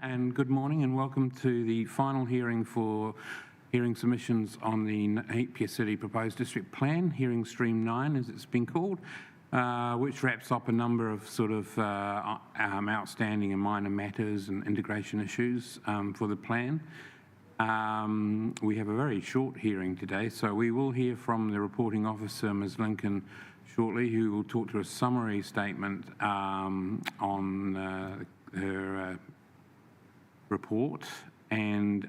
And good morning and welcome to the final hearing for hearing submissions on the Napier City Proposed District Plan, Hearing Stream 9 as it's been called, which wraps up a number of sort of outstanding and minor matters and integration issues for the plan. We have a very short hearing today, so we will hear from the reporting officer, Ms. Lincoln, shortly, who will talk to a summary statement on her report and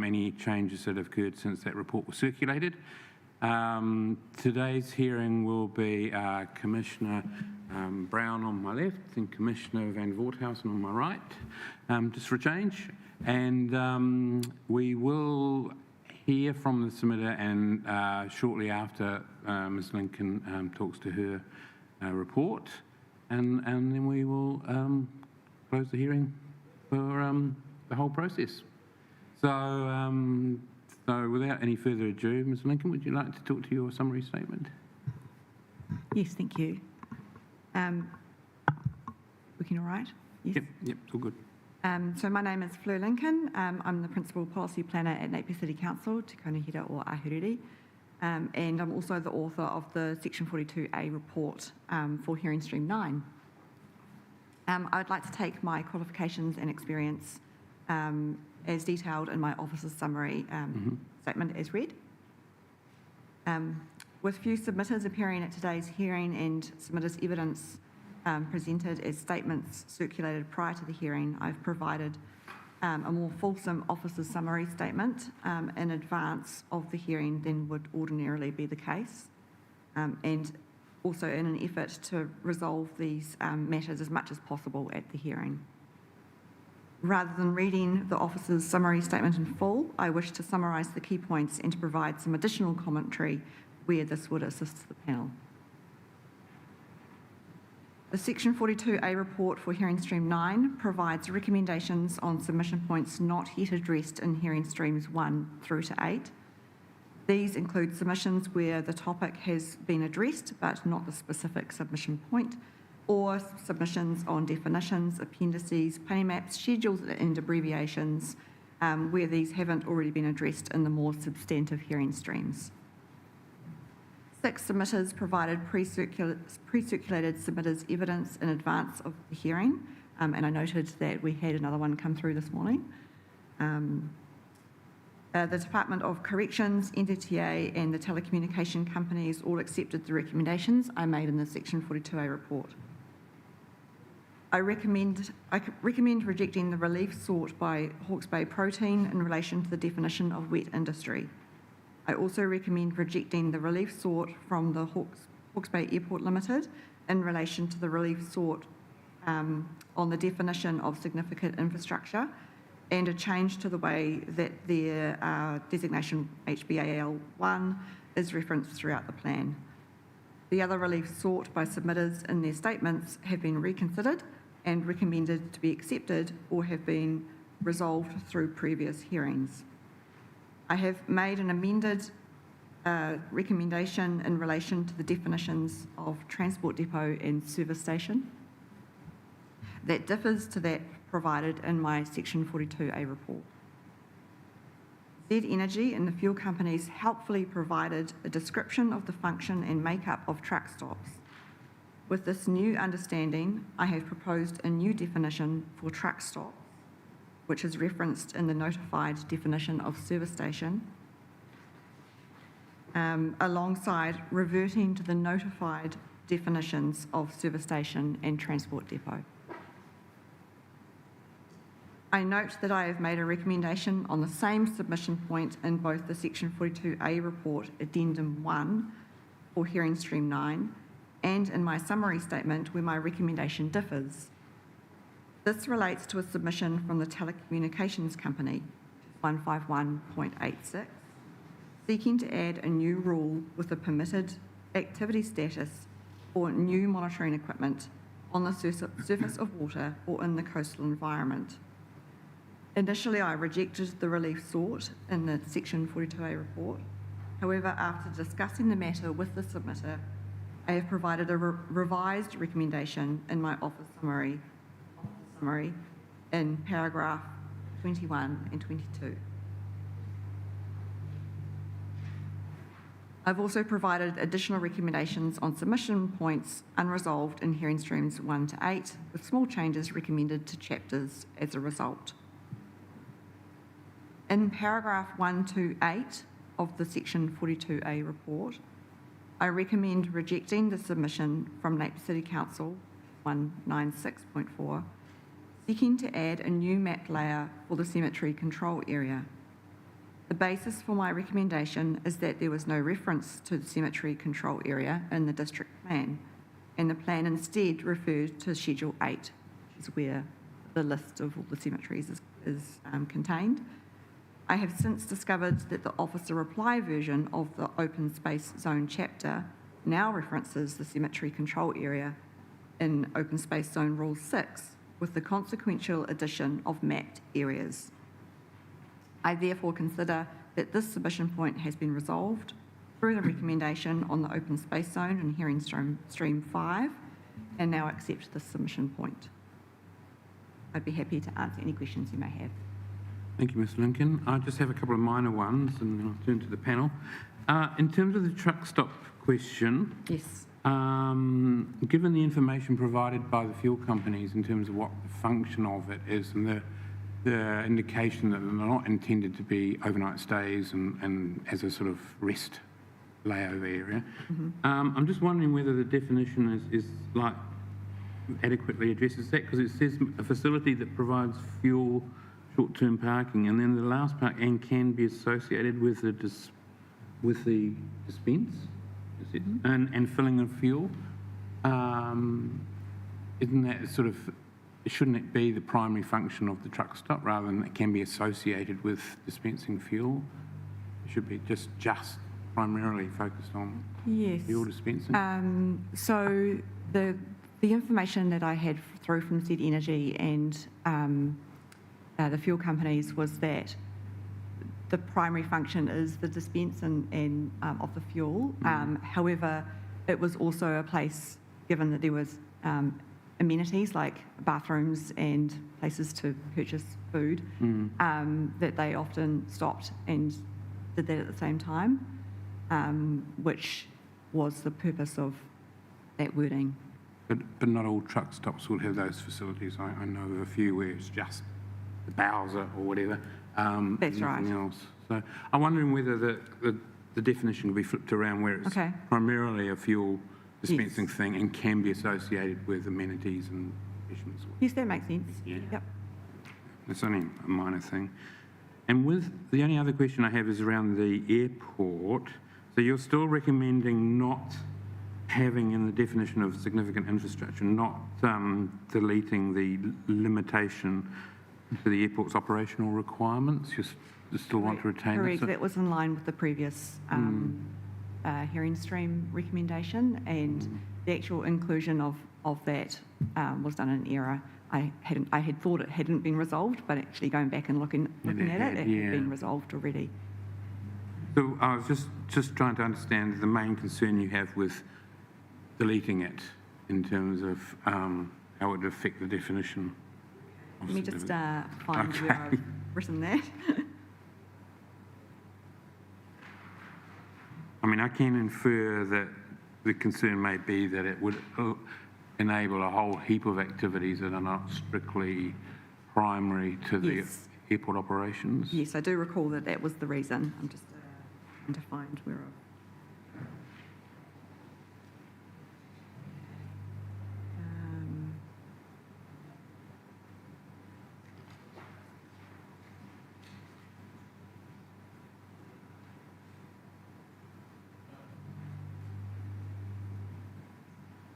any changes that have occurred since that report was circulated. Today's hearing will be Commissioner Brown on my left and Commissioner Van Voorthuysen on my right, just for a change. And we will hear from the submitter and shortly after Ms. Lincoln talks to her report, and then we will close the hearing for the whole process. So, without any further ado, Ms. Lincoln, would you like to talk to your summary statement? Yes, thank you. Looking all right? Yes. Yep, it's all good. So my name is Fleur Lincoln. I'm the Principal Policy Planner at Napier City Council, Te Kaunihira o Ahuriri, and I'm also the author of the Section 42A report for Hearing Stream 9. I would like to take my qualifications and experience as detailed in my officer's summary statement as read. With few submitters appearing at today's hearing and submitters' evidence presented as statements circulated prior to the hearing, I've provided a more fulsome officer's summary statement in advance of the hearing than would ordinarily be the case, and also in an effort to resolve these matters as much as possible at the hearing. Rather than reading the officer's summary statement in full, I wish to summarise the key points and to provide some additional commentary where this would assist the panel. The Section 42A report for Hearing Stream 9 provides recommendations on submission points not yet addressed in Hearing Streams 1 through to 8. These include submissions where the topic has been addressed but not the specific submission point, or submissions on definitions, appendices, planning maps, schedules and abbreviations where these haven't already been addressed in the more substantive hearing streams. 6 submitters provided pre-circulated submitters' evidence in advance of the hearing, and I noted that we had another one come through this morning. The Department of Corrections, NZTA and the telecommunication companies all accepted the recommendations I made in the Section 42A report. I recommend rejecting the relief sought by Hawke's Bay Protein in relation to the definition of wet industry. I also recommend rejecting the relief sought from the Hawke's Bay Airport Limited in relation to the relief sought on the definition of significant infrastructure and a change to the way that their designation HBAL1 is referenced throughout the plan. The other relief sought by submitters in their statements have been reconsidered and recommended to be accepted or have been resolved through previous hearings. I have made an amended recommendation in relation to the definitions of transport depot and service station that differs to that provided in my Section 42A report. Z Energy and the fuel companies helpfully provided a description of the function and makeup of truck stops. With this new understanding, I have proposed a new definition for truck stop, which is referenced in the notified definition of service station, alongside reverting to the notified definitions of service station and transport depot. I note that I have made a recommendation on the same submission point in both the Section 42A report, Addendum 1 for Hearing Stream 9, and in my summary statement where my recommendation differs. This relates to a submission from the telecommunications company, 151.86, seeking to add a new rule with a permitted activity status for new monitoring equipment on the surface of water or in the coastal environment. Initially, I rejected the relief sought in the Section 42A report. However, after discussing the matter with the submitter, I have provided a revised recommendation in my office summary in paragraph 21 and 22. I've also provided additional recommendations on submission points unresolved in hearing streams 1 to 8, with small changes recommended to chapters as a result. In paragraph 1 to 8 of the section 42A report, I recommend rejecting the submission from Napier City Council 196.4, seeking to add a new map layer for the cemetery control area. The basis for my recommendation is that there was no reference to the cemetery control area in the district plan, and the plan instead referred to Schedule 8, which is where the list of all the cemeteries is contained. I have since discovered that the officer reply version of the open space zone chapter now references the cemetery control area in Open Space Zone Rule 6, with the consequential addition of mapped areas. I therefore consider that this submission point has been resolved through the recommendation on the open space zone in hearing stream 5, and now accept this submission point. I'd be happy to answer any questions you may have. Thank you, Ms Lincoln. I just have a couple of minor ones, and then I'll turn to the panel. In terms of the truck stop question, Yes. given the information provided by the fuel companies in terms of what the function of it is, and the indication that they're not intended to be overnight stays and as a sort of rest layover area, I'm just wondering whether the definition is like adequately addresses that, because it says a facility that provides fuel, short-term parking, and then the last part, and can be associated with the dispense, is it? And filling of fuel. Isn't that sort of, shouldn't it be the primary function of the truck stop rather than it can be associated with dispensing fuel? It should be just primarily focused on Yes. fuel dispensing. So the information that I had through from Z Energy and the fuel companies was that the primary function is the dispense and of the fuel. However, it was also a place, given that there was amenities like bathrooms and places to purchase food, that they often stopped and did that at the same time, which was the purpose of that wording. But not all truck stops will have those facilities. I know of a few where it's just the Bowser or whatever. That's right. Nothing else. So I'm wondering whether the definition can be flipped around where it's Okay. primarily a fuel dispensing thing and can be associated with amenities and refreshments. Yes, that makes sense. Yeah. Yep. It's only a minor thing. And with the only other question I have is around the airport. So you're still recommending not having in the definition of significant infrastructure, not deleting the limitation to the airport's operational requirements? You still want to retain it? Correct. That was in line with the previous hearing stream recommendation, and the actual inclusion of that was done in error. I had thought it hadn't been resolved, but actually going back and looking at it, it had been resolved already. So I was just trying to understand the main concern you have with deleting it in terms of how it would affect the definition. Let me just find where I've written that. I mean, I can infer that the concern may be that it would enable a whole heap of activities that are not strictly primary to the Yes. airport operations. Yes, I do recall that that was the reason. I'm just trying to find where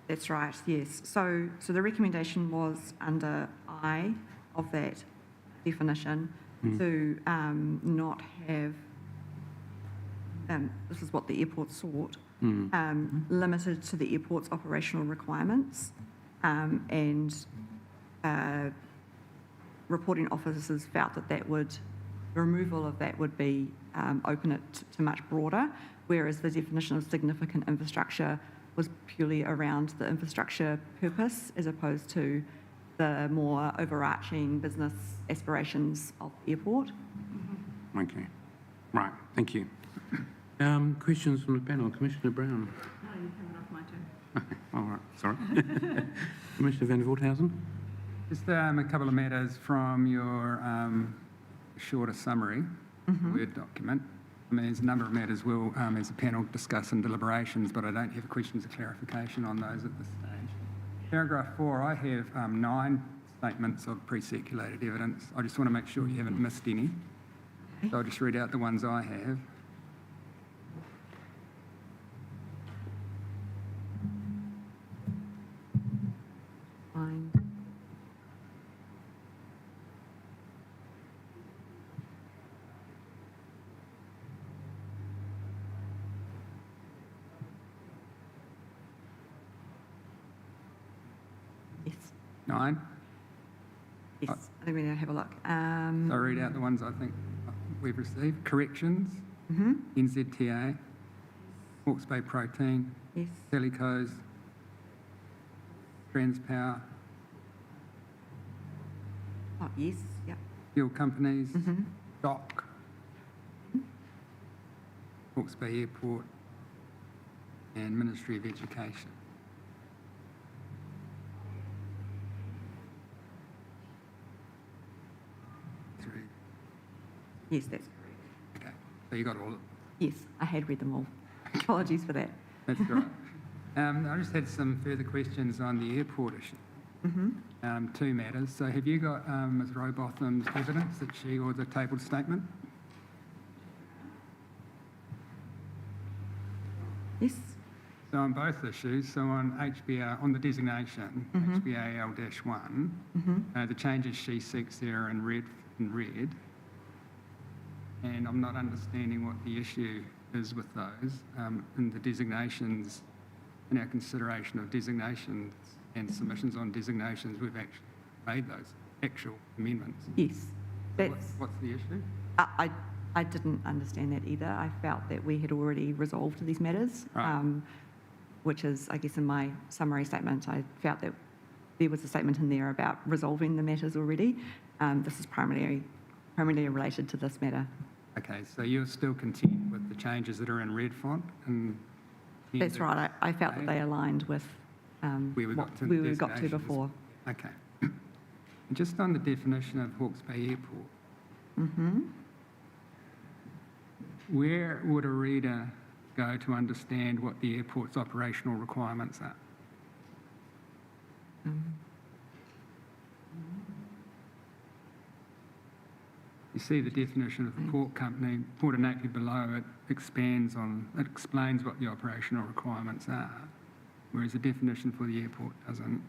That's right, yes. So the recommendation was under I of that definition to not have, this is what the airport sought, limited to the airport's operational requirements, and reporting officers felt that removal of that would be open it to much broader, whereas the definition of significant infrastructure was purely around the infrastructure purpose as opposed to the more overarching business aspirations of the airport. Okay. Right, thank you. Questions from the panel? Commissioner Brown? No, you haven't off my turn. All right, sorry. Commissioner Van Voorthausen? Just a couple of matters from your shorter summary, Word document. I mean, there's a number of matters we'll, as a panel, discuss in deliberations, but I don't have questions of clarification on those at this stage. Paragraph 4, I have 9 statements of pre-circulated evidence. I just want to make sure you haven't missed any. So I'll just read out the ones I have. Fine. Yes, 9. yes, I think we need to have a look. So I'll read out the ones I think we've received. Corrections, NZTA, Hawke's Bay Protein, Yes, Telecos, Transpower, oh, yes, yep, fuel companies, Dock, Hawke's Bay Airport, and Ministry of Education. Three. yes, that's correct. Okay, so you got all of them. Yes, I had read them all. Apologies for that. That's right. I just had some further questions on the airport issue. 2 matters. So have you got Ms Rowbotham's evidence that she, or the tabled statement? Yes, So on both issues, so on HBR, on the designation, HBAL-1, the changes she seeks there are in red, and I'm not understanding what the issue is with those. In the designations, in our consideration of designations and submissions on designations, we've actually made those actual amendments. yes, that's, What's the issue? I didn't understand that either. I felt that we had already resolved these matters, Right. which is, I guess, in my summary statement, I felt that there was a statement in there about resolving the matters already. This is primarily related to this matter. Okay, so you're still content with the changes that are in red font? And That's right. I felt that they aligned with Where we what got to we the got to designations. before. Okay. And just on the definition of Hawke's Bay Airport, where would a reader go to understand what the airport's operational requirements are? You see the definition of the port company, Port Anakli below it expands on, it explains what the operational requirements are, whereas the definition for the airport doesn't.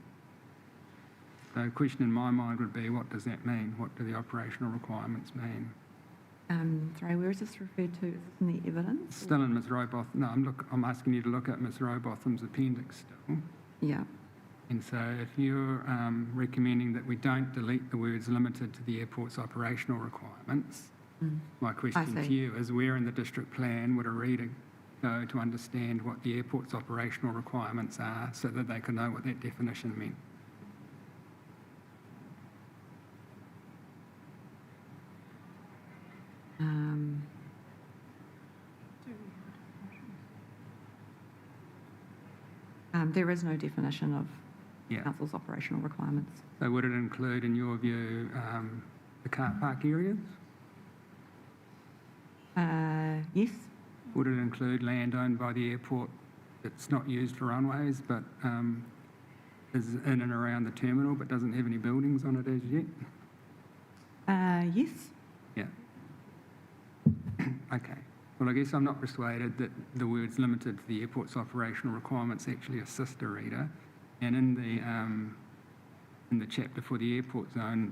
So a question in my mind would be, what does that mean? What do the operational requirements mean? Sorry, where is this referred to? Is this in the evidence? Still in Ms Rowbotham, no, I'm asking you to look at Ms Rowbotham's appendix still. Yeah. And so if you're recommending that we don't delete the words limited to the airport's operational requirements, my question to see. you is, where in the district plan would a reader go to understand what the airport's operational requirements are so that they can know what that definition meant? There is no definition of Yeah. council's operational requirements. So would it include, in your view, the car park areas? Yes, Would it include land owned by the airport that's not used for runways but is in and around the terminal but doesn't have any buildings on it as yet? yes, Yeah. Okay. Well, I guess I'm not persuaded that the words limited to the airport's operational requirements actually assist a reader. And in the chapter for the airport zone,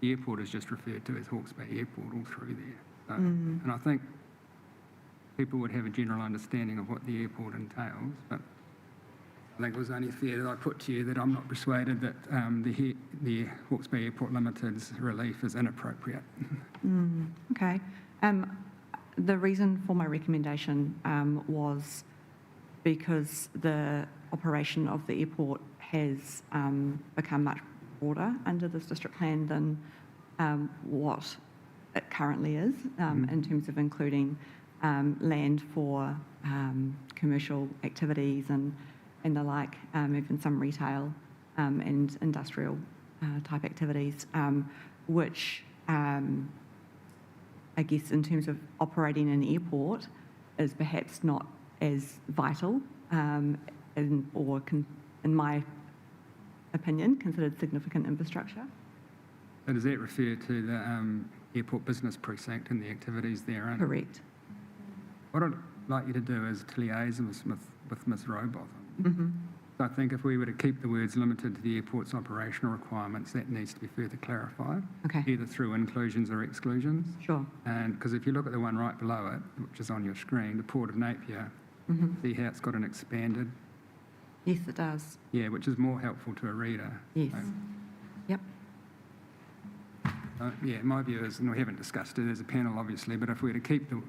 the airport is just referred to as Hawke's Bay Airport all through there. So, and I think people would have a general understanding of what the airport entails, but I think it was only fair that I put to you that I'm not persuaded that the Hawke's Bay Airport Limited's relief is inappropriate. okay. The reason for my recommendation was because the operation of the airport has become much broader under this district plan than what it currently is, in terms of including land for commercial activities and the like, even some retail and industrial type activities, which I guess in terms of operating an airport is perhaps not as vital in my opinion, considered significant infrastructure. So does that refer to the airport business precinct and the activities therein? Correct. What I'd like you to do is to liaise with Ms Robotham. Mm-hmm. So I think if we were to keep the words limited to the airport's operational requirements, that needs to be further clarified, Okay, either through inclusions or exclusions. sure. And because if you look at the one right below it, which is on your screen, the Port of Napier, Mm-hmm. see how it's got an expanded, Yes, it does. yeah, which is more helpful to a reader. Yes. So, Yep. yeah, my view is, and we haven't discussed it as a panel obviously, but if we were to keep the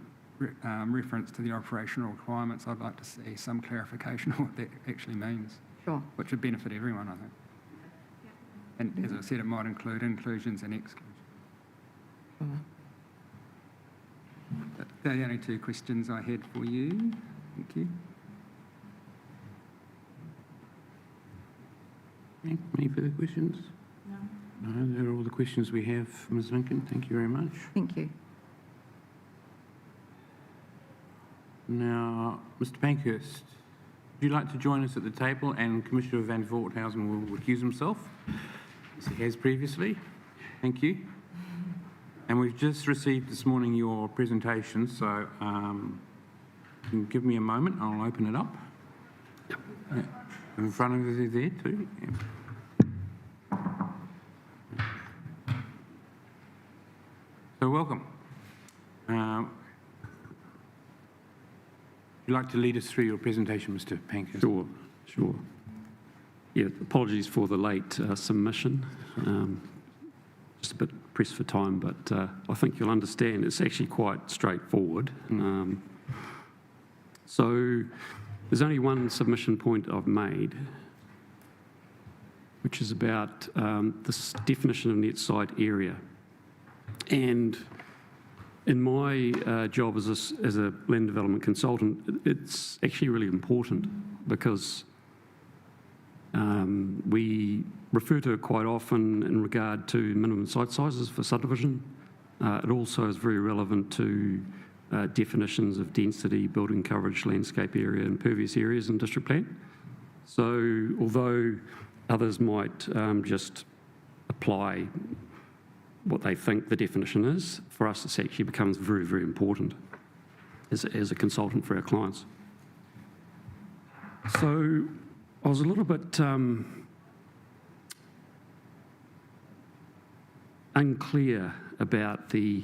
reference to the operational requirements, I'd like to see some clarification of what that actually means, Sure. which would benefit everyone, I think. And as I said, it might include inclusions and exclusions. Sure. They're the only two questions I had for you. Thank you. Any further questions? No. No, they're all the questions we have, Ms Lincoln. Thank you very much. Thank you. Now, Mr Pankhurst, would you like to join us at the table, and Commissioner Van Voorthausen will recuse himself, as he has previously. Thank you. And we've just received this morning your presentation, so you can give me a moment, I'll open it up. Yeah. In front of you there too. Yeah. So welcome. Would you like to lead us through your presentation, Mr Pankhurst? Sure. Yeah, apologies for the late submission. Just a bit pressed for time, but I think you'll understand it's actually quite straightforward. So there's only one submission point I've made, which is about this definition of net site area. And in my job as a land development consultant, it's actually really important because we refer to it quite often in regard to minimum site sizes for subdivision. It also is very relevant to definitions of density, building coverage, landscape area, and impervious areas in district plan. So although others might just apply what they think the definition is, for us this actually becomes very, very important as a consultant for our clients. So I was a little bit unclear about the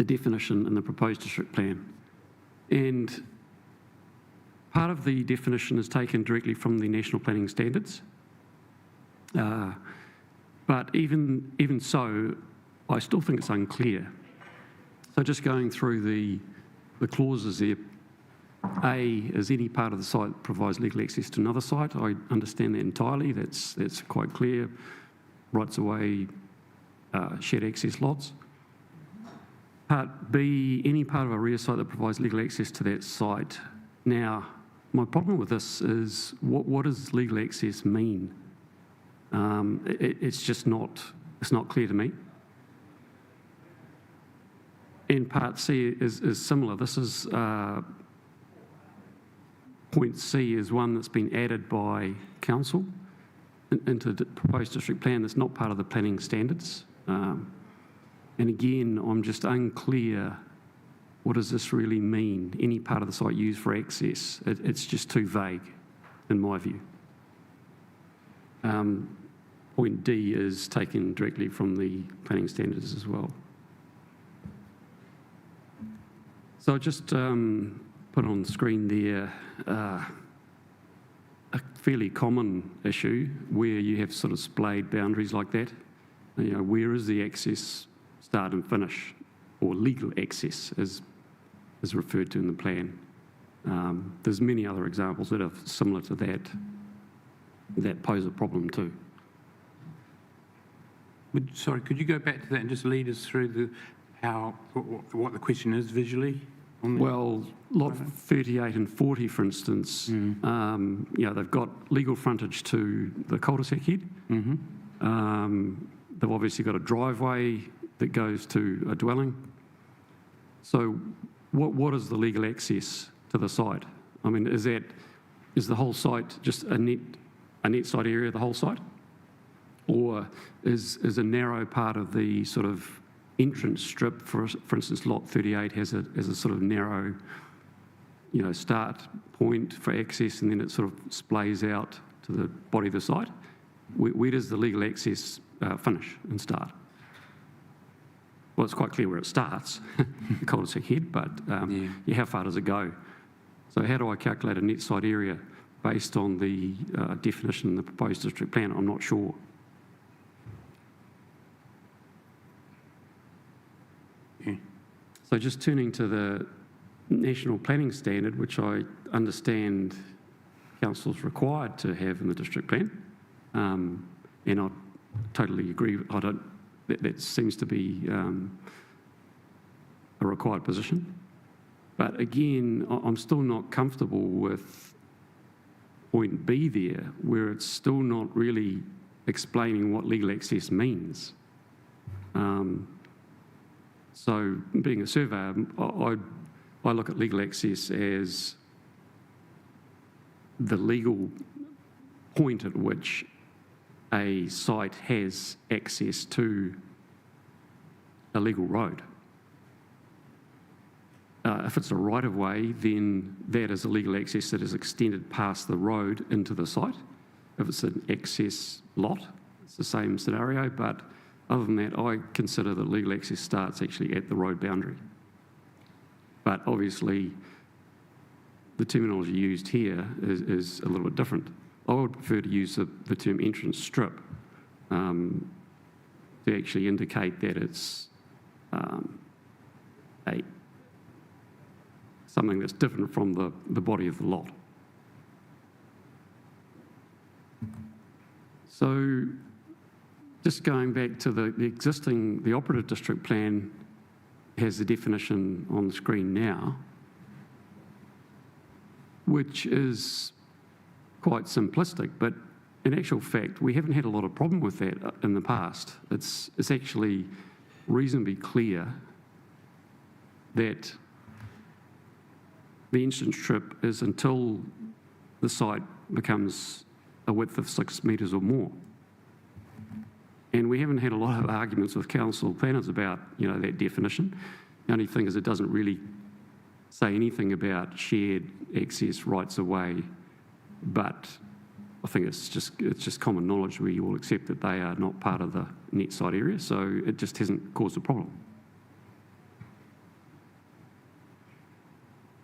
definition in the proposed district plan. And part of the definition is taken directly from the National Planning Standards. But even so, I still think it's unclear. So just going through the clauses there, A is any part of the site that provides legal access to another site. I understand that entirely. That's quite clear. Rights of way, shared access lots. Part B, any part of a rear site that provides legal access to that site. Now, my problem with this is what does legal access mean? It's just not clear to me. And part C is similar. This is point C is one that's been added by council into the proposed district plan that's not part of the planning standards. And again, I'm just unclear, what does this really mean? Any part of the site used for access? It's just too vague, in my view. Point D is taken directly from the planning standards as well. So I just put on the screen there a fairly common issue where you have sort of splayed boundaries like that. You know, where is the access start and finish, or legal access as is referred to in the plan. There's many other examples that are similar to that. that pose a problem too. Sorry, could you go back to that and just lead us through what the question is visually? On the- Well, lot 38 and 40, for instance, they've got legal frontage to the cul-de-sac head. They've obviously got a driveway that goes to a dwelling. So what is the legal access to the site? I mean, is the whole site just a net site area, the whole site? Or is a narrow part of the sort of entrance strip, for instance, lot 38 has a sort of narrow, start point for access, and then it sort of splays out to the body of the site? Where does the legal access finish and start? Well, it's quite clear where it starts, the cul-de-sac head, but how far does it go? So how do I calculate a net site area based on the definition in the proposed district plan? I'm not sure. Yeah. So just turning to the National Planning Standard, which I understand council's required to have in the district plan, and I totally agree. That seems to be a required position. But again, I'm still not comfortable with point B there, where it's still not really explaining what legal access means. So being a surveyor, I look at legal access as the legal point at which a site has access to a legal road. If it's a right-of-way, then that is a legal access that is extended past the road into the site. If it's an access lot, it's the same scenario, but other than that, I consider that legal access starts actually at the road boundary. But obviously, the terminology used here is a little bit different. I would prefer to use the term entrance strip to actually indicate that it's something that's different from the body of the lot. So just going back to the operative district plan has the definition on the screen now, which is quite simplistic, but in actual fact, we haven't had a lot of problem with that in the past. It's actually reasonably clear that the entrance strip is until the site becomes a width of 6 metres or more. And we haven't had a lot of arguments with council planners about, that definition. The only thing is it doesn't really say anything about shared access rights of way, but I think it's just common knowledge. We all accept that they are not part of the net site area, so it just hasn't caused a problem.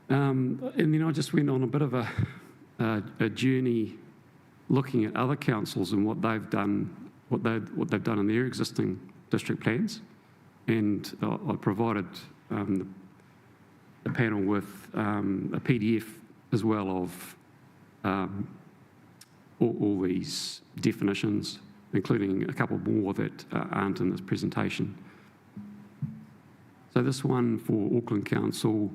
And then I just went on a bit of a journey looking at other councils and what they've done in their existing district plans, and I provided the panel with a PDF as well of all these definitions, including a couple more that aren't in this presentation. So this one for Auckland Council,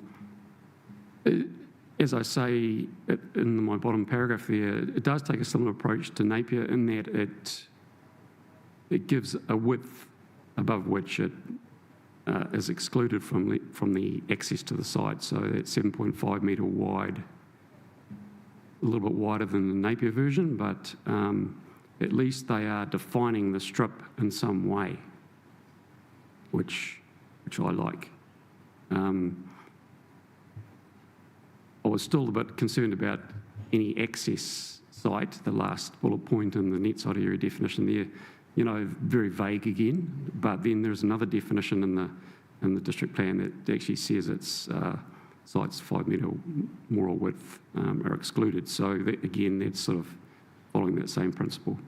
as I say in my bottom paragraph there, it does take a similar approach to Napier in that it gives a width above which it is excluded from the access to the site. So that's 7.5 metre wide, a little bit wider than the Napier version, but at least they are defining the strip in some way, which I like. I was still a bit concerned about any access site, the last bullet point in the net site area definition there, very vague again, but then there's another definition in the district plan that actually says it's sites 5 metre more or width are excluded. So that, again, that's sort of following that same principle.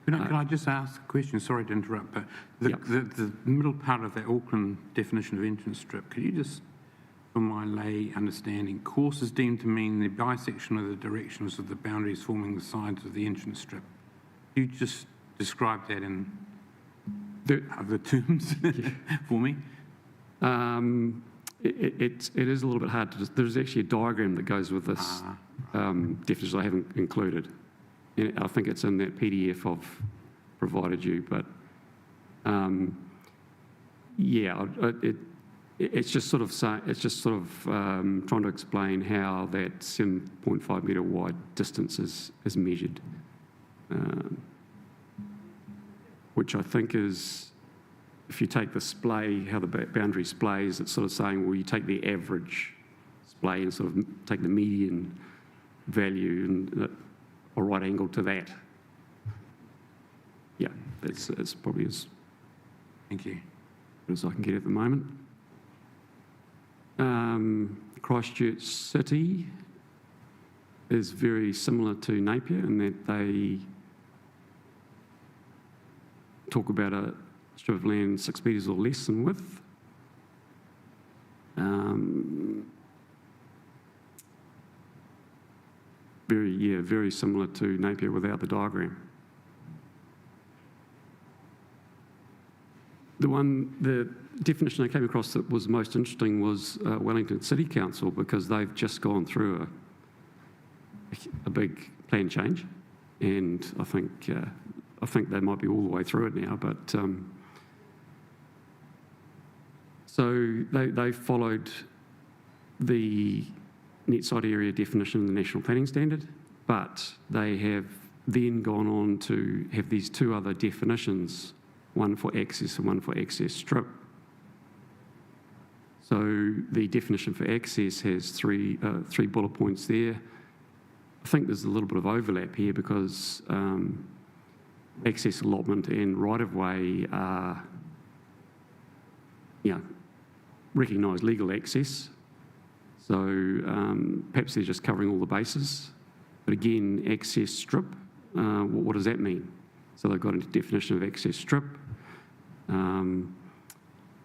Can I just ask a question? Sorry to interrupt, but the middle part of that Auckland definition of entrance strip, could you just from my lay understanding. Course is deemed to mean the bisection of the directions of the boundaries forming the sides of the entrance strip. You just describe that in other terms for me? It is a little bit hard to. There's actually a diagram that goes with this definition I haven't included. And I think it's in that PDF I've provided you, but yeah, it's just sort of trying to explain how that 7.5 metre wide distance is measured, which I think is, if you take the splay, how the boundary splays, it's sort of saying, well, you take the average splay and sort of take the median value and a right angle to that. Yeah, it's probably as Thank you. good as I can get at the moment. Christchurch City is very similar to Napier in that they talk about a strip of land 6 metres or less in width. Very similar to Napier without the diagram. The definition I came across that was most interesting was Wellington City Council, because they've just gone through a big plan change, and I think they might be all the way through it now. But so they followed the net site area definition in the National Planning Standard, but they have then gone on to have these two other definitions, one for access and one for access strip. So the definition for access has three bullet points there. I think there's a little bit of overlap here because access allotment and right-of-way are, recognised legal access. So perhaps they're just covering all the bases. But again, access strip, what does that mean? So they've got a definition of access strip.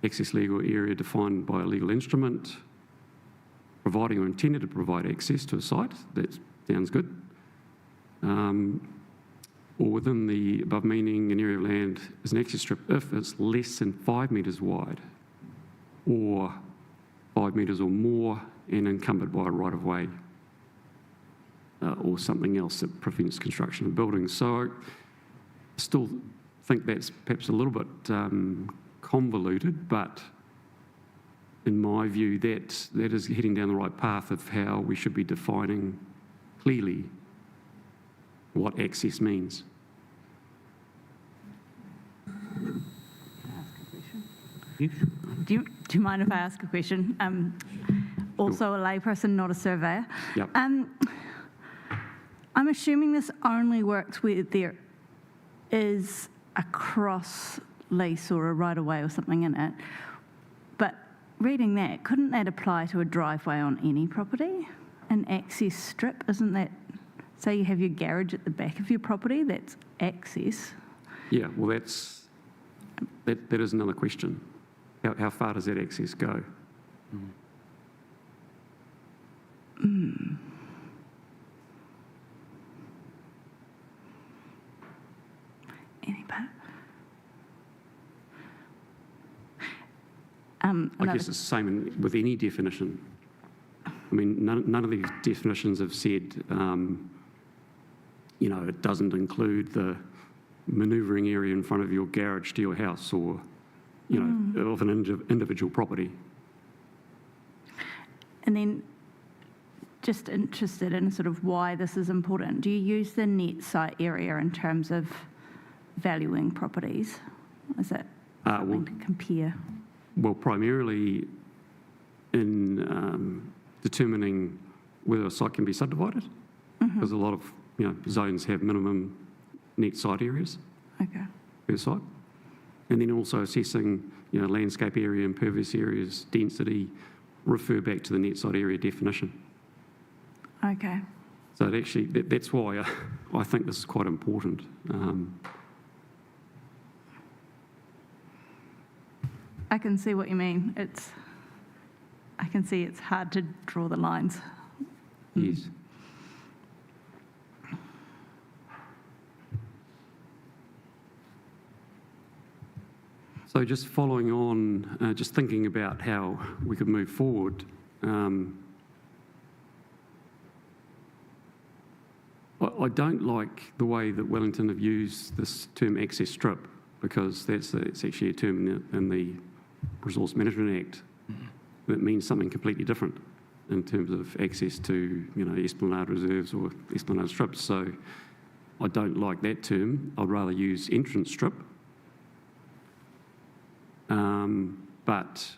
Access legal area defined by a legal instrument, providing or intended to provide access to a site. That sounds good. Or within the above meaning, an area of land is an access strip if it's less than 5 metres wide or 5 metres or more and encumbered by a right-of-way or something else that prevents construction of buildings. So I still think that's perhaps a little bit convoluted, but in my view, that is heading down the right path of how we should be defining clearly what access means. Can I ask a question? Yes. Do you mind if I ask a question? Also a layperson, not a surveyor. Yep. I'm assuming this only works where there is a cross lease or a right-of-way or something in it. But reading that, couldn't that apply to a driveway on any property? An access strip, isn't that, say you have your garage at the back of your property, that's access. Yeah, well, that is another question. How far does that access go? Any part? I guess it's the same with any definition. I mean, none of these definitions have said, it doesn't include the manoeuvring area in front of your garage to your house or, of an individual property. And then just interested in sort of why this is important. Do you use the net site area in terms of valuing properties? Is that something to compare? Well, primarily in determining whether a site can be subdivided, because a lot of zones have minimum net site areas Okay. per site, and then also assessing landscape area, impervious areas, density, refer back to the net site area definition. Okay. So that's why I think this is quite important. I can see what you mean. I can see, it's hard to draw the lines. Yes. So just following on, just thinking about how we could move forward, I don't like the way that Wellington have used this term access strip, because it's actually a term in the Resource Management Act that means something completely different in terms of access to, esplanade reserves or esplanade strips. So I don't like that term. I'd rather use entrance strip. But,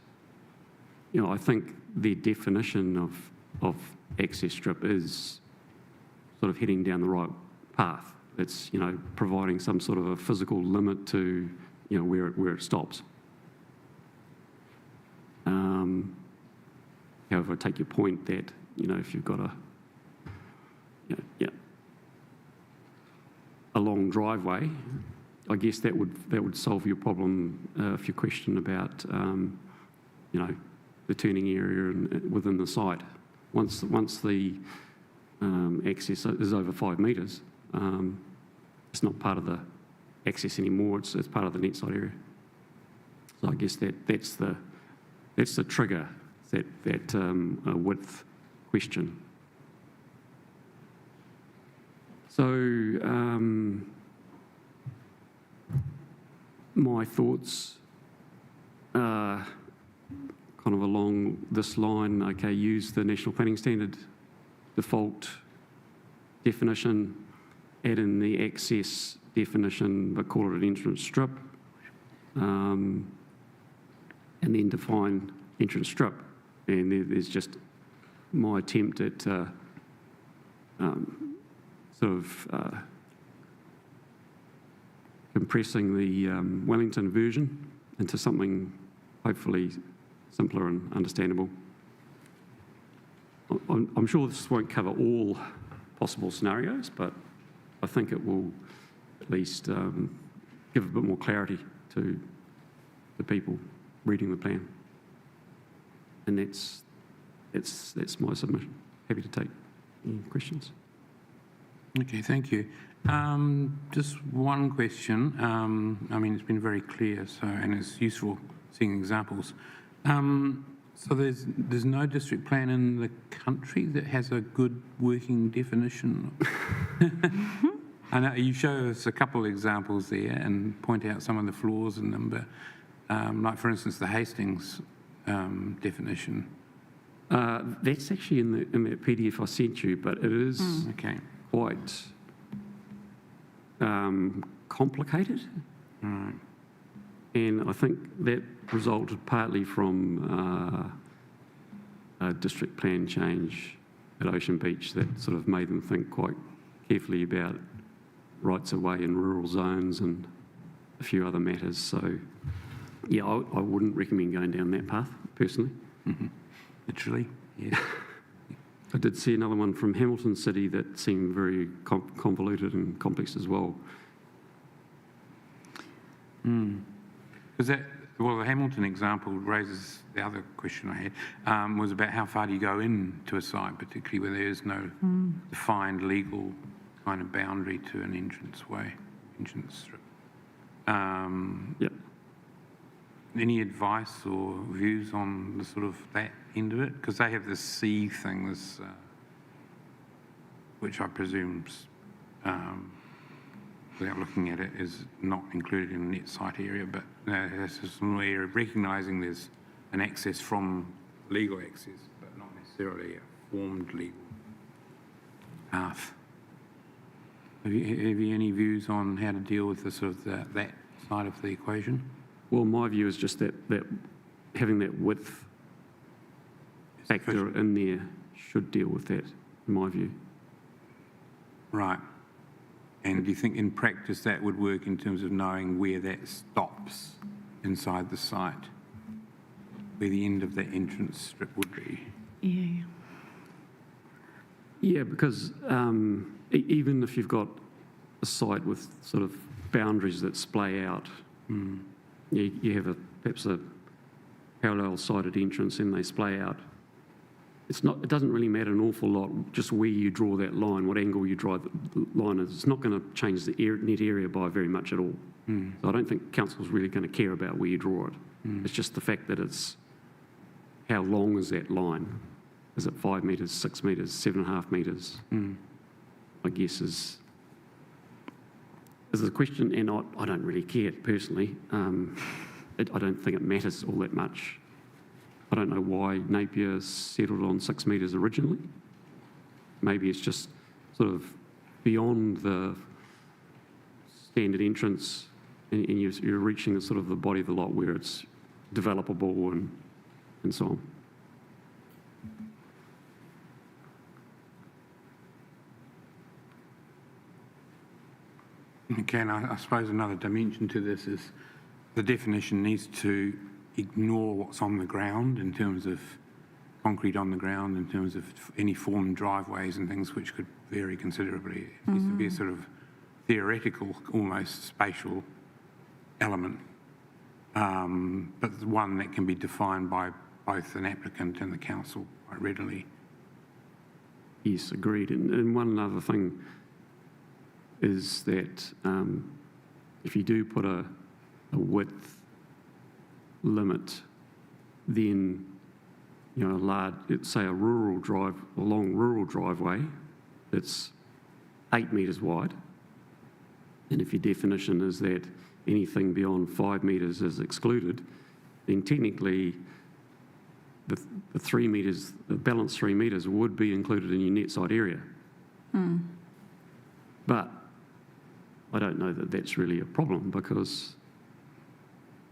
I think the definition of access strip is sort of heading down the right path. It's, providing some sort of a physical limit to, where it stops. However, I take your point that, if you've got a long driveway, I guess that would solve your problem if your question about, the turning area within the site. Once the access is over 5 metres, it's not part of the access anymore. It's part of the net site area. So I guess that's the trigger, that width question. So my thoughts are kind of along this line. Okay, use the National Planning Standard default definition, add in the access definition, but call it an entrance strip, and then define entrance strip. And there's just my attempt at compressing the Wellington version into something hopefully simpler and understandable. I'm sure this won't cover all possible scenarios, but I think it will at least give a bit more clarity to the people reading the plan. And that's my submission. Happy to take any questions. Okay, thank you. Just one question. It's been very clear, and it's useful seeing examples. So there's no district plan in the country that has a good working definition. I know you show us a couple of examples there and point out some of the flaws in them, but like for instance the Hastings definition. That's actually in that PDF I sent you, but it is quite complicated. Right. And I think that resulted partly from a district plan change at Ocean Beach that sort of made them think quite carefully about rights of way in rural zones and a few other matters. So, yeah, I wouldn't recommend going down that path, personally. Mm-hmm. Literally, yes. I did see another one from Hamilton City that seemed very convoluted and complex as well. Because the Hamilton example raises the other question I had, was about how far do you go into a site, particularly where there is no defined legal kind of boundary to an entrance strip. Yep. Any advice or views on the sort of that end of it? Because they have this C thing, which I presume, without looking at it, is not included in the net site area, but there's some way of recognising there's an access from legal access, but not necessarily a formed legal path. Have you any views on how to deal with the sort of that side of the equation? Well, my view is just that having that width factor in there should deal with that, in my view. Right. And do you think in practice that would work in terms of knowing where that stops inside the site, where the end of the entrance strip would be? Yeah. Yeah, because even if you've got a site with sort of boundaries that splay out, you have perhaps a parallel sided entrance and they splay out it doesn't really matter an awful lot just where you draw that line, what angle you draw the line is. It's not going to change the net area by very much at all. So I don't think council's really going to care about where you draw it. It's just the fact that it's how long is that line? Is it 5 metres, 6 metres, 7.5 metres? I guess is the question, and I don't really care personally. I don't think it matters all that much. I don't know why Napier settled on 6 metres originally. Maybe it's just sort of beyond the standard entrance, and you're reaching the sort of the body of the lot where it's developable and so on. Okay, and I suppose another dimension to this is the definition needs to ignore what's on the ground in terms of concrete on the ground, in terms of any formed driveways and things which could vary considerably. It needs to be a sort of theoretical, almost spatial element, but one that can be defined by both an applicant and the council quite readily. Yes, agreed. And one other thing is that if you do put a width limit, then a large, let's say a long rural driveway that's 8 metres wide, and if your definition is that anything beyond 5 metres is excluded, then technically the 3 metres, the balanced 3 metres would be included in your net side area. But I don't know that that's really a problem, because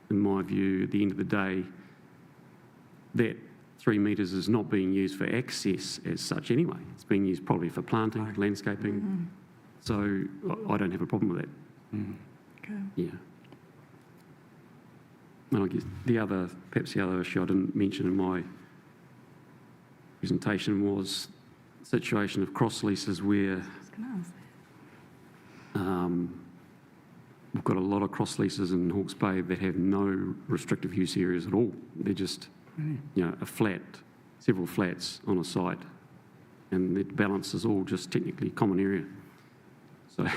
in my view, at the end of the day, that 3 metres is not being used for access as such anyway. It's being used probably for planting, landscaping. So I don't have a problem with that. Okay. Yeah. And I guess perhaps the other issue I didn't mention in my presentation was the situation of cross leases where I was going to ask that. we've got a lot of cross leases in Hawke's Bay that have no restrictive use areas at all. They're just, a flat, several flats on a site, and the balance is all just technically common area. So,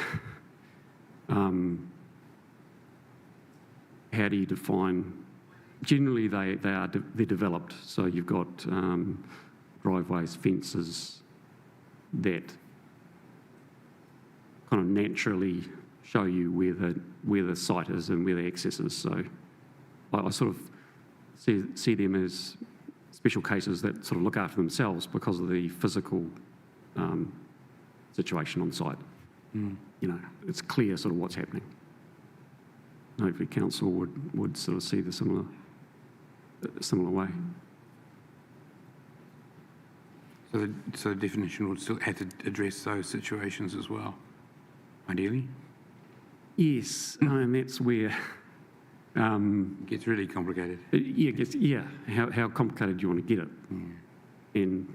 how do you define? Generally, they're developed. So you've got driveways, fences that kind of naturally show you where the site is and where the access is. So I sort of see them as special cases that sort of look after themselves because of the physical situation on site. It's clear sort of what's happening. Hopefully council would sort of see the similar way. So the definition would still have to address those situations as well, ideally? Yes, and that's where... It gets really complicated. How complicated do you want to get it? And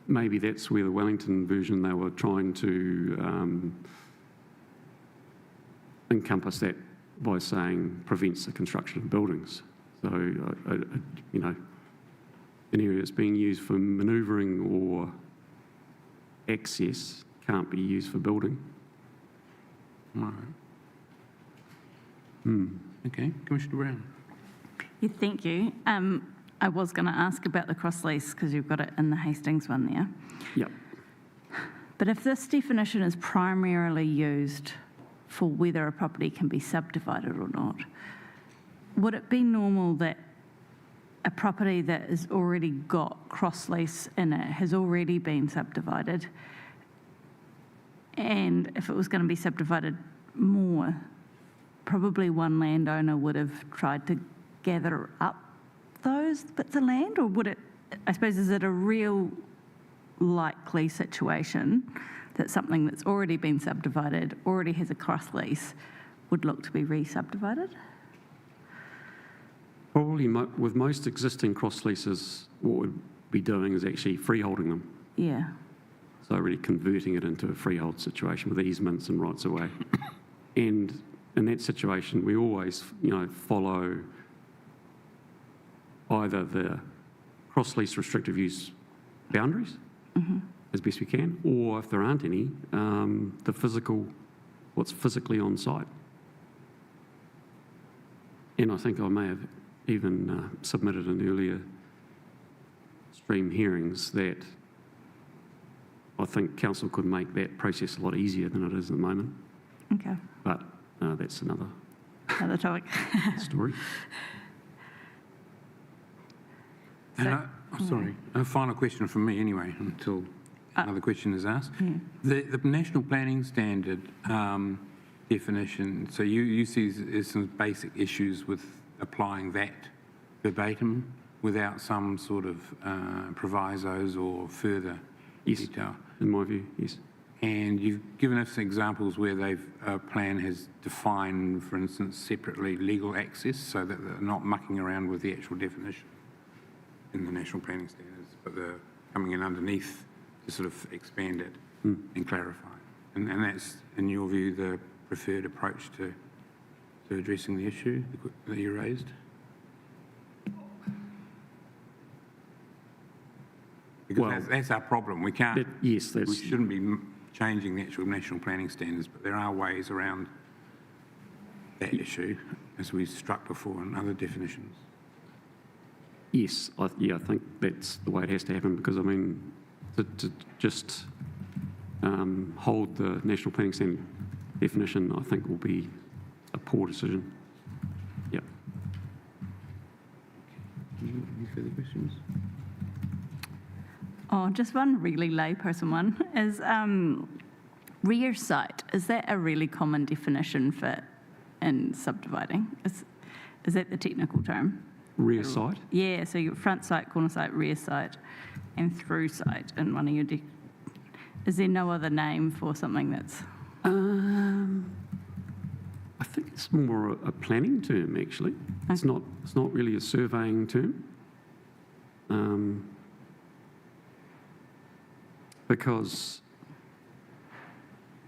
maybe that's where the Wellington version, they were trying to encompass that by saying prevents the construction of buildings. So, an area that's being used for manoeuvring or access can't be used for building. Right. Okay, Commissioner Brown. Yeah, thank you. I was going to ask about the cross lease because you've got it in the Hastings one there. Yep. But if this definition is primarily used for whether a property can be subdivided or not, would it be normal that a property that has already got cross lease in it has already been subdivided, and if it was going to be subdivided more, probably one landowner would have tried to gather up those bits of land? Or would it, I suppose, is it a real likely situation that something that's already been subdivided, already has a cross lease, would look to be re-subdivided? Probably with most existing cross leases, what we'd be doing is actually freeholding them. Yeah. So really converting it into a freehold situation with easements and rights of way. And in that situation, we always, follow either the cross-lease restrictive use boundaries as best we can, or if there aren't any, what's physically on site. And I think I may have even submitted in earlier stream hearings that I think council could make that process a lot easier than it is at the moment, Okay, but that's another another topic. story. And sorry, a final question from me anyway, until another question is asked. The National Planning Standard definition, so you see there's some basic issues with applying that verbatim without some sort of provisos or further Yes. detail. In my view, yes. And you've given us examples where a plan has defined, for instance, separately legal access so that they're not mucking around with the actual definition in the National Planning Standards, but they're coming in underneath to sort of expand it and clarify. And that's, in your view, the preferred approach to addressing the issue that you raised? Because Well, that's our problem. We can't. Yes, We that's, shouldn't be changing the actual national planning standards, but there are ways around that issue, as we struck before in other definitions. yes, I think that's the way it has to happen, because I mean, to just hold the National Planning Standard definition, I think will be a poor decision. Yep. Any further questions? Oh, just one really layperson one is rear site. Is that a really common definition for in subdividing? Is that the technical term? Rear site? Yeah, so your front site, corner site, rear site, and through site in one of your. Is there no other name for something that's? I think it's more a planning term, actually. It's not really a surveying term. Because,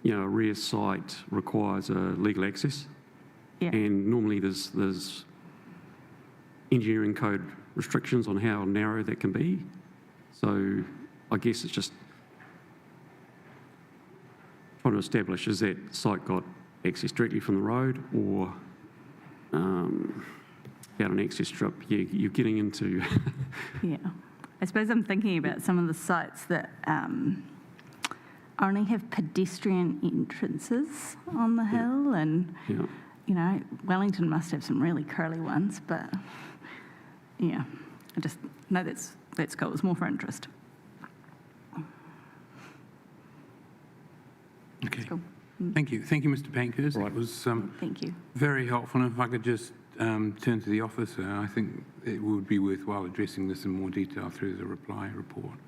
you know, a rear site requires a legal access. Yeah. And normally there's engineering code restrictions on how narrow that can be. So I guess it's just trying to establish, is that site got access directly from the road or down an access strip? Yeah, you're getting into... Yeah. I suppose I'm thinking about some of the sites that only have pedestrian entrances on the hill, and, Yeah. you know, Wellington must have some really curly ones, but, yeah, I just, no, that's cool. It's more for interest. Okay. Cool. Thank you. Thank you, Mr. Pankhurst. Right. It was Thank you. very helpful. And if I could just turn to the officer, I think it would be worthwhile addressing this in more detail through the reply report.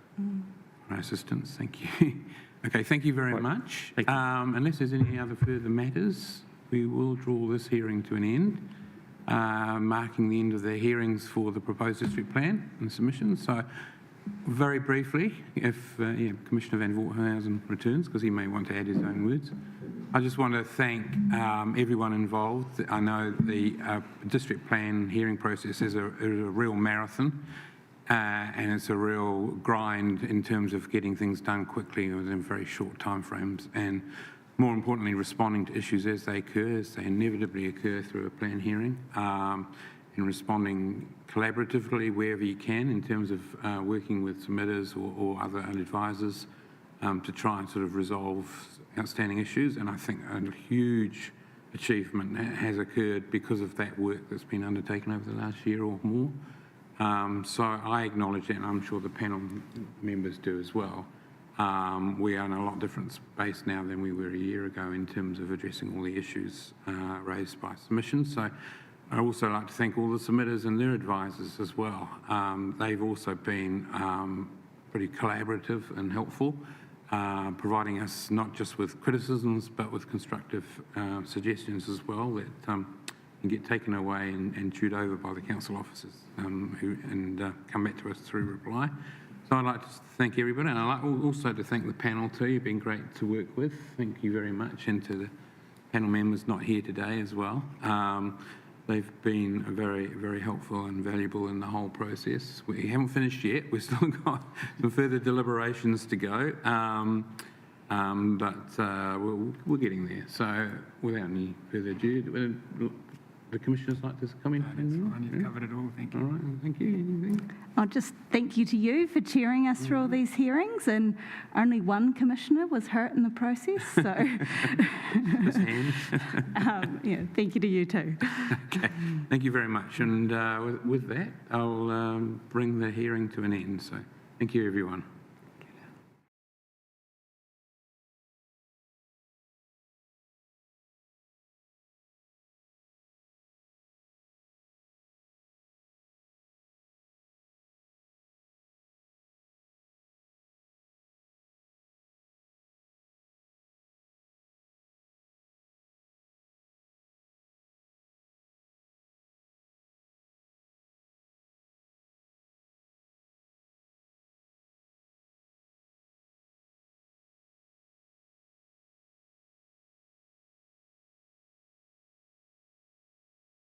Our assistance, thank you. Okay, thank you very Right. much. Thank you. Unless there's any other further matters, we will draw this hearing to an end, marking the end of the hearings for the proposed district plan and submission. So very briefly, if Commissioner Van Voorthuizen returns, because he may want to add his own words, I just want to thank everyone involved. I know the district plan hearing process is a real marathon, and it's a real grind in terms of getting things done quickly within very short timeframes, and more importantly, responding to issues as they occur, as they inevitably occur through a plan hearing, and responding collaboratively wherever you can in terms of working with submitters or other advisors to try and sort of resolve outstanding issues. And I think a huge achievement has occurred because of that work that's been undertaken over the last year or more. So I acknowledge that, and I'm sure the panel members do as well. We are in a lot different space now than we were a year ago in terms of addressing all the issues raised by submissions. So I'd also like to thank all the submitters and their advisors as well. They've also been pretty collaborative and helpful, providing us not just with criticisms but with constructive suggestions as well that can get taken away and chewed over by the council officers who come back to us through reply. So I'd like to thank everybody, and I'd like also to thank the panel too. You've been great to work with. Thank you very much, and to the panel members not here today as well. They've been very, very helpful and valuable in the whole process. We haven't finished yet. We've still got some further deliberations to go, but we're getting there. So without any further ado, would the commissioners like to come in? That's fine, you've covered it all, thank All you. right, thank you. Anything? I'll just thank you to you for chairing us through all these hearings, and only one commissioner was hurt in the process, so Ms. Hand? thank you to you too. Okay, thank you very much. And with that, I'll bring the hearing to an end. So thank you, everyone.